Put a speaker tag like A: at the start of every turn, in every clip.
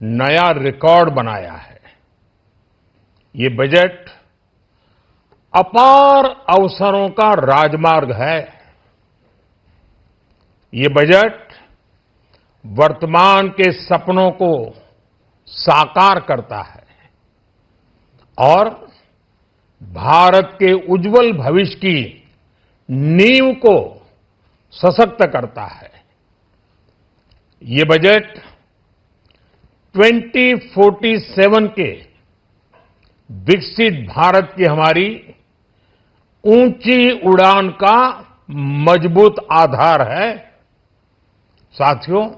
A: नया रिकॉर्ड बनाया है। ये बजट अपार अवसरों का राजमार्ग है। ये बजट वर्तमान के सपनों को साकार करता है और भारत के उज्जवल भविष्य की नींव को सशक्त करता है। ये बजट 2047 के विकसित भारत की हमारी ऊंची उड़ान का मजबूत आधार है। साथियों,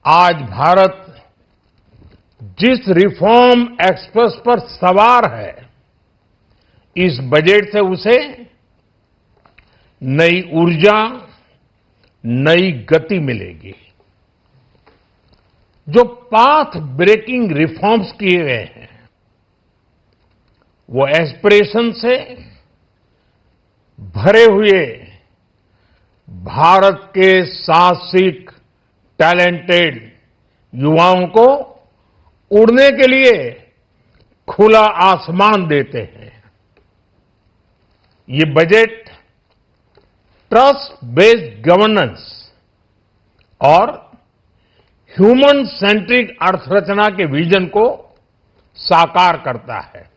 A: आज भारत जिस रिफॉर्म एक्सप्रेस पर सवार है, इस बजट से उसे नई ऊर्जा, नई गति मिलेगी। जो पाथ ब्रेकिंग रिफॉर्म्स किए गए हैं, वो एस्पिरेशन से भरे हुए भारत के साहसिक, टैलेंटेड युवाओं को उड़ने के लिए खुला आसमान देते हैं। ये बजट ट्रस्ट बेस्ड गवर्नेंस और ह्यूमन सेंट्रिक अर्थरचना के विजन को साकार करता है।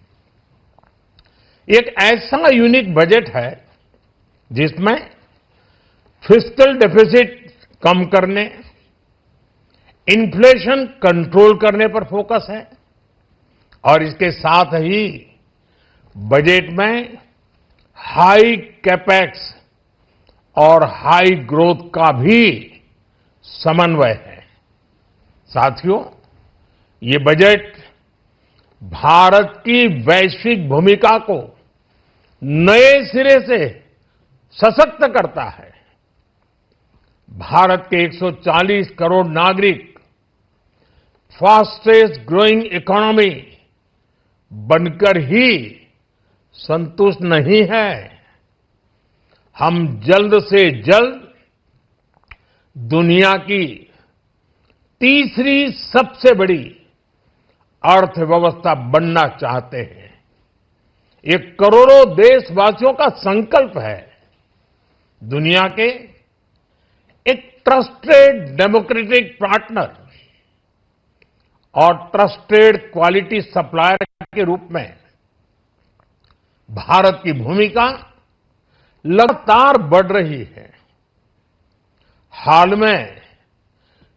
A: एक ऐसा यूनिक बजट है जिसमें फिस्कल डेफिसिट कम करने, इन्फ्लेशन कंट्रोल करने पर फोकस है और इसके साथ ही बजट में हाई कैपेक्स और हाई ग्रोथ का भी समन्वय है। साथियों, ये बजट भारत की वैश्विक भूमिका को नए सिरे से सशक्त करता है। भारत के 140 करोड़ नागरिक फास्टेस्ट ग्रोइंग इकोनॉमी बनकर ही संतुष्ट नहीं है। हम जल्द से जल्द दुनिया की तीसरी सबसे बड़ी अर्थव्यवस्था बनना चाहते हैं। ये करोड़ों देशवासियों का संकल्प है। दुनिया के एक ट्रस्टेड डेमोक्रेटिक पार्टनर और ट्रस्टेड क्वालिटी सप्लायर के रूप में भारत की भूमिका लगातार बढ़ रही है। हाल में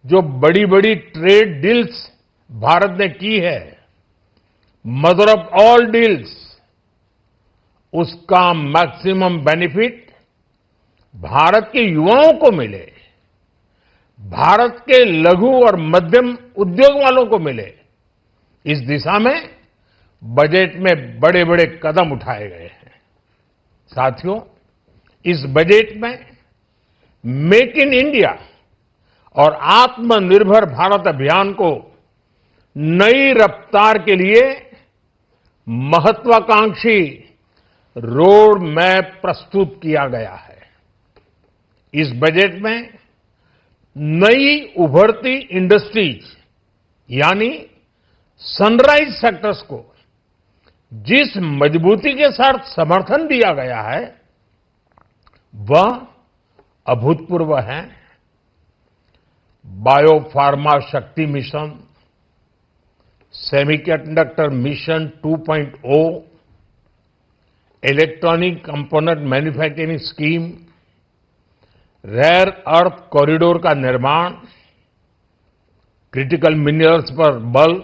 A: जो बड़ी बड़ी ट्रेड डील्स भारत ने की है, मदर ऑफ ऑल डील्स, उसका मैक्सिमम बेनिफिट भारत के युवाओं को मिले, भारत के लघु और मध्यम उद्योग वालों को मिले। इस दिशा में बजट में बड़े बड़े कदम उठाए गए हैं। साथियों, इस बजट में मेक इन इंडिया और आत्मनिर्भर भारत अभियान को नई रफ्तार के लिए महत्वाकांक्षी रोड मैप प्रस्तुत किया गया है। इस बजट में नई उभरती इंडस्ट्रीज यानी सनराइज सेक्टर्स को जिस मजबूती के साथ समर्थन दिया गया है, वह अभूतपूर्व है। Bio pharma Shakti mission, semiconductor mission 2.0, electronic component manufacturing scheme, rare earth corridor का निर्माण, क्रिटिकल मिनरल्स पर बल,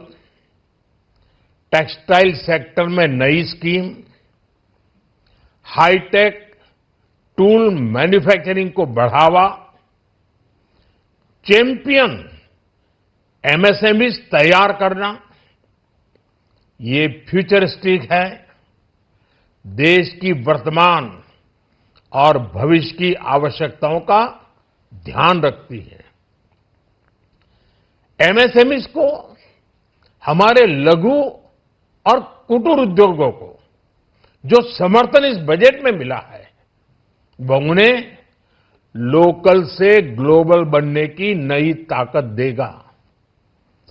A: टेक्सटाइल सेक्टर में नई स्कीम, हाईटेक टूल मैन्युफैक्चरिंग को बढ़ावा, चैंपियन एमएसएमईज तैयार करना, ये फ्यूचरिस्टिक है, देश की वर्तमान और भविष्य की आवश्यकताओं का ध्यान रखती है। एमएसएमईज को, हमारे लघु और कुटीर उद्योगों को जो समर्थन इस बजट में मिला है, वह उन्हें लोकल से ग्लोबल बनने की नई ताकत देगा।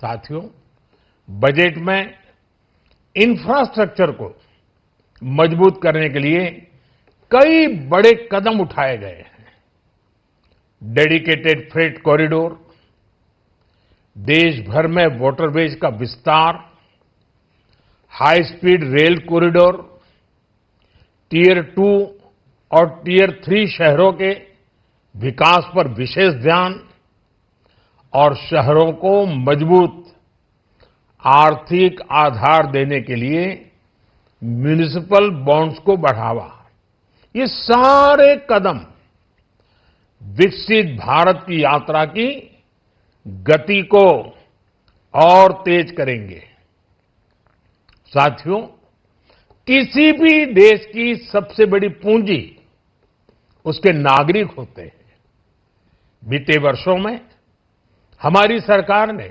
A: साथियों, बजट में इंफ्रास्ट्रक्चर को मजबूत करने के लिए कई बड़े कदम उठाए गए हैं। डेडिकेटेड फ्रेट कॉरिडोर, देश भर में वाटरवेज का विस्तार, high speed rail corridor, tier 2 और टियर 3 शहरों के विकास पर विशेष ध्यान और शहरों को मजबूत आर्थिक आधार देने के लिए म्युनिसिपल बॉन्ड्स को बढ़ावा, ये सारे कदम विकसित भारत की यात्रा की गति को और तेज करेंगे। साथियों, किसी भी देश की सबसे बड़ी पूंजी उसके नागरिक होते हैं। बीते वर्षों में हमारी सरकार ने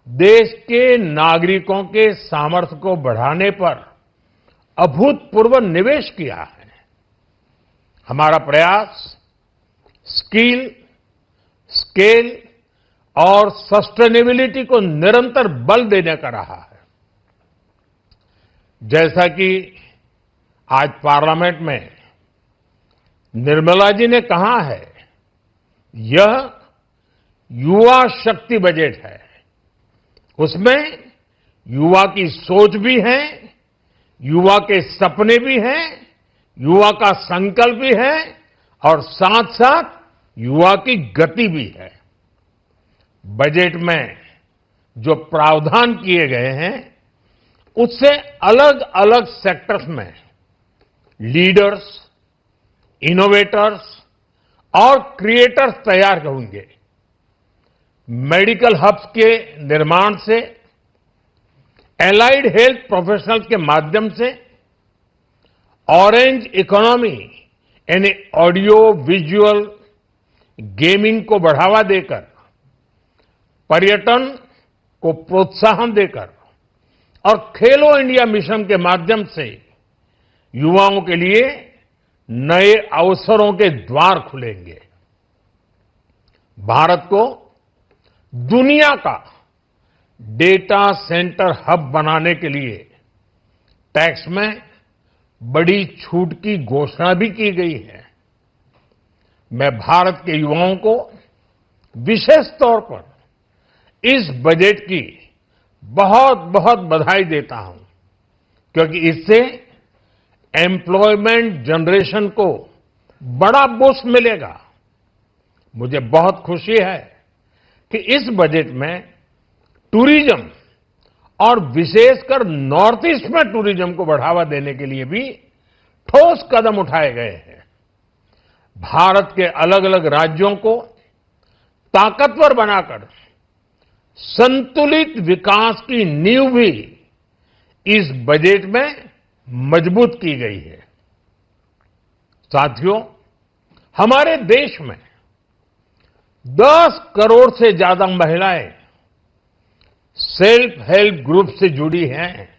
A: देश के नागरिकों के सामर्थ्य को बढ़ाने पर अभूतपूर्व निवेश किया है। हमारा प्रयास स्किल, स्केल और सस्टेनेबिलिटी को निरंतर बल देने का रहा है। जैसा कि आज पार्लियामेंट में निर्मला जी ने कहा है, यह युवा शक्ति बजट है। उसमें युवा की सोच भी है, युवा के सपने भी हैं, युवा का संकल्प भी है और साथ साथ युवा की गति भी है। बजट में जो प्रावधान किए गए हैं, उससे अलग अलग सेक्टर्स में लीडर्स, इनोवेटर्स और क्रिएटर्स तैयार होंगे। मेडिकल हब्स के निर्माण से, एलाइड हेल्थ प्रोफेशनल्स के माध्यम से, ऑरेंज इकोनॉमी यानी ऑडियो विजुअल गेमिंग को बढ़ावा देकर, पर्यटन को प्रोत्साहन देकर और खेलो इंडिया मिशन के माध्यम से युवाओं के लिए नए अवसरों के द्वार खुलेंगे। भारत को दुनिया का डेटा सेंटर हब बनाने के लिए टैक्स में बड़ी छूट की घोषणा भी की गई है। मैं भारत के युवाओं को विशेष तौर पर इस बजट की बहुत बहुत बधाई देता हूं, क्योंकि इससे एम्प्लॉयमेंट जनरेशन को बड़ा बूस्ट मिलेगा। मुझे बहुत खुशी है कि इस बजट में टूरिज्म और विशेषकर नॉर्थ ईस्ट में टूरिज्म को बढ़ावा देने के लिए भी ठोस कदम उठाए गए हैं। भारत के अलग अलग राज्यों को ताकतवर बनाकर संतुलित विकास की नींव भी इस बजट में मजबूत की गई है। साथियों, हमारे देश में 10 करोड़ से ज्यादा महिलाएं सेल्फ हेल्प ग्रुप से जुड़ी हैं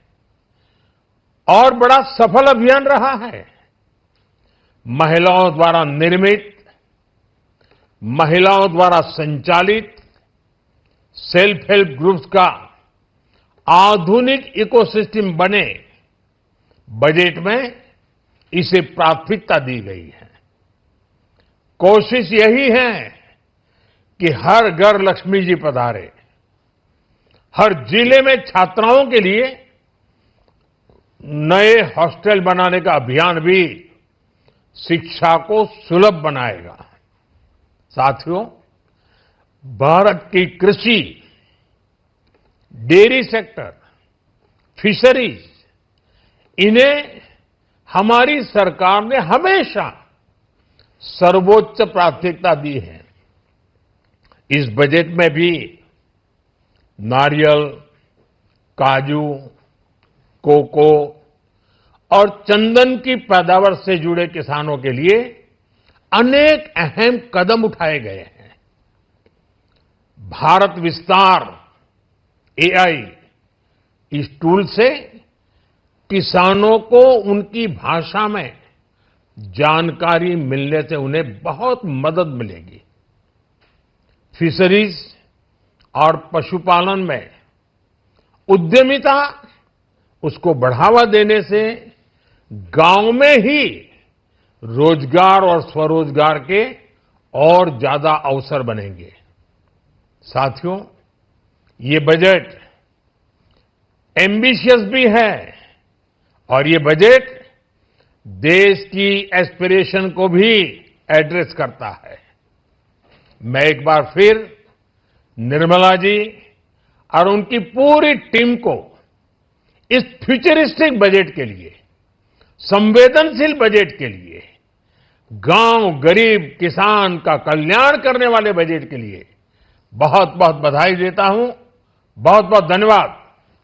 A: और बड़ा सफल अभियान रहा है। महिलाओं द्वारा निर्मित, महिलाओं द्वारा संचालित सेल्फ हेल्प ग्रुप्स का आधुनिक इकोसिस्टम बने, बजट में इसे प्राथमिकता दी गई है। कोशिश यही है कि हर घर लक्ष्मी जी पधारे। हर जिले में छात्राओं के लिए नए हॉस्टल बनाने का अभियान भी शिक्षा को सुलभ बनाएगा। साथियों, भारत की कृषि, डेयरी सेक्टर, फिशरीज, इन्हें हमारी सरकार ने हमेशा सर्वोच्च प्राथमिकता दी है। इस बजट में भी नारियल, काजू, कोको और चंदन की पैदावार से जुड़े किसानों के लिए अनेक अहम कदम उठाए गए हैं। भारत विस्तार एआई, इस टूल से किसानों को उनकी भाषा में जानकारी मिलने से उन्हें बहुत मदद मिलेगी। फिशरीज और पशुपालन में उद्यमिता, उसको बढ़ावा देने से गांव में ही रोजगार और स्वरोजगार के और ज्यादा अवसर बनेंगे। साथियों, ये बजट एम्बिशियस भी है और ये बजट देश की एस्पिरेशन को भी एड्रेस करता है। मैं एक बार फिर निर्मला जी और उनकी पूरी टीम को इस फ्यूचरिस्टिक बजट के लिए, संवेदनशील बजट के लिए, गांव, गरीब, किसान का कल्याण करने वाले बजट के लिए बहुत बहुत बधाई देता हूं। बहुत बहुत धन्यवाद।